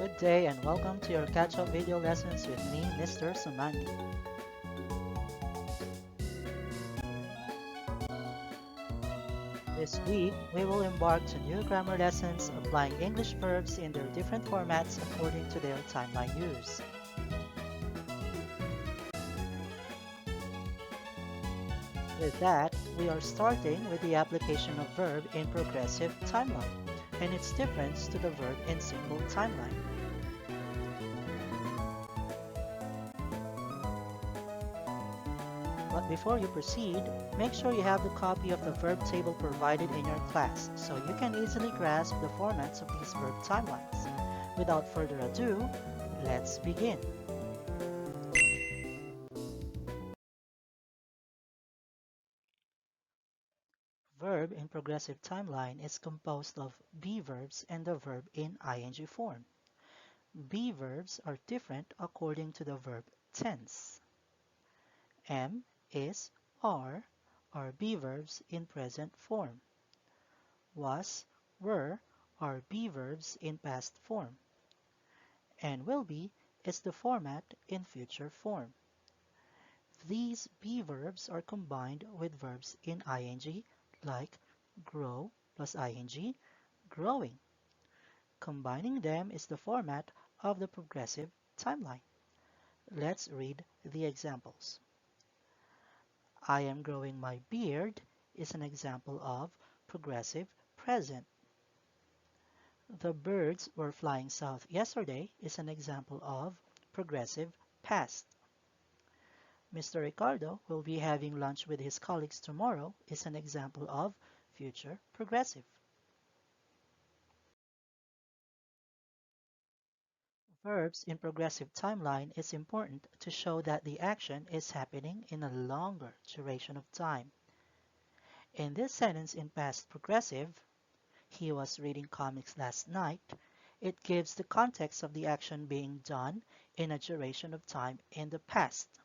Good day and welcome to your catch-up video lessons with me, Mr. Sumani. This week, we will embark to new grammar lessons applying English verbs in their different formats according to their timeline use. With that, we are starting with the application of verb in progressive timeline and its difference to the verb in simple timeline. But before you proceed, make sure you have the copy of the verb table provided in your class so you can easily grasp the formats of these verb timelines. Without further ado, let's begin. Verb in progressive timeline is composed of be verbs and the verb in ing form. Be verbs are different according to the verb tense. Am, is, are be verbs in present form. Was, were are be verbs in past form. And will be is the format in future form. These be verbs are combined with verbs in ing like grow plus ing, growing. Combining them is the format of the progressive timeline. Let's read the examples. I am growing my beard is an example of progressive present. The birds were flying south yesterday is an example of progressive past. Mr. Ricardo will be having lunch with his colleagues tomorrow is an example of future progressive. Verbs in progressive timeline is important to show that the action is happening in a longer duration of time. In this sentence in past progressive, he was reading comics last night, it gives the context of the action being done in a duration of time in the past.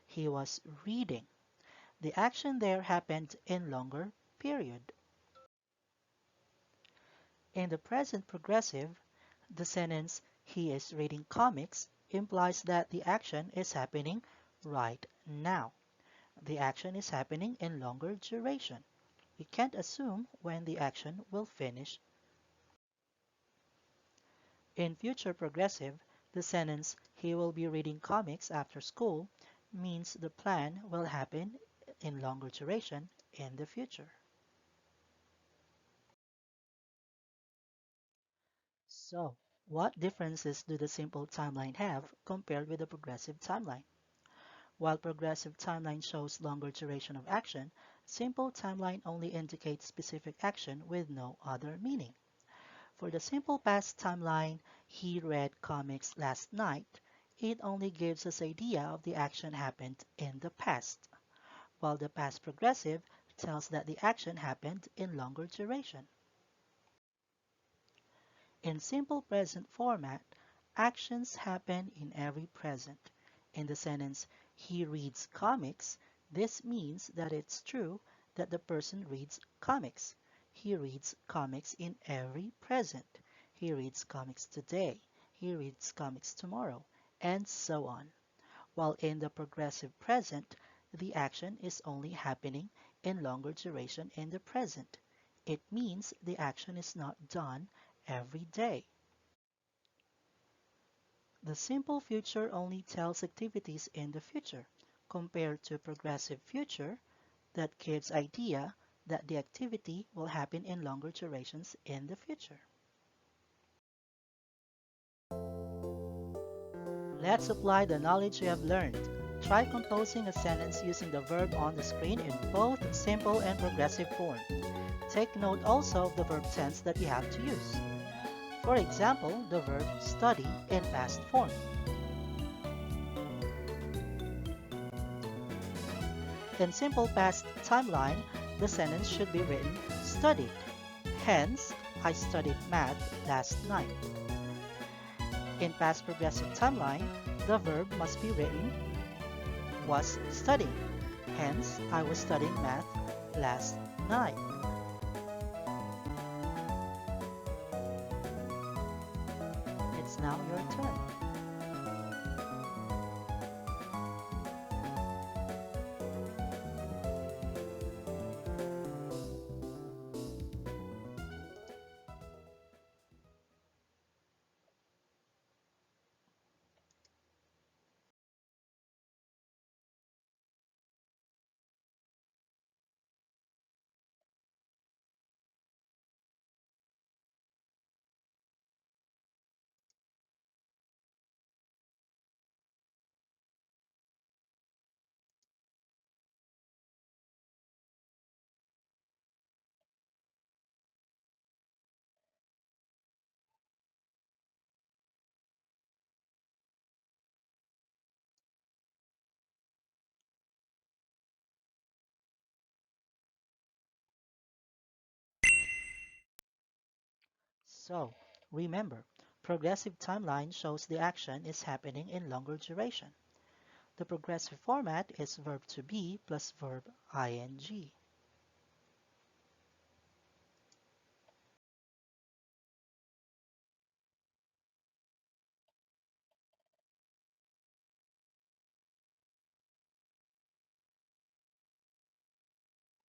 He was reading. The action there happened in longer period. In the present progressive, the sentence he is reading comics implies that the action is happening right now. The action is happening in longer duration. We can't assume when the action will finish. In future progressive, the sentence he will be reading comics after school means the plan will happen in longer duration in the future. So, what differences do the simple timeline have compared with the progressive timeline? While progressive timeline shows longer duration of action, simple timeline only indicates specific action with no other meaning. For the simple past timeline, he read comics last night, it only gives us idea of the action happened in the past, while the past progressive tells that the action happened in longer duration. In simple present format, actions happen in every present. In the sentence, he reads comics, this means that it's true that the person reads comics. He reads comics in every present. He reads comics today. He reads comics tomorrow, and so on. While in the progressive present, the action is only happening in longer duration in the present. It means the action is not done every day. The simple future only tells activities in the future, compared to progressive future that gives idea that the activity will happen in longer durations in the future. Let's apply the knowledge you have learned. Try composing a sentence using the verb on the screen in both simple and progressive form. Take note also of the verb tense that you have to use. For example, the verb study in past form. In simple past timeline, the sentence should be written studied. Hence, I studied math last night. In past progressive timeline, the verb must be written was studying. Hence, I was studying math last night. turn. So, remember, progressive timeline shows the action is happening in longer duration. The progressive format is verb to be plus verb ing.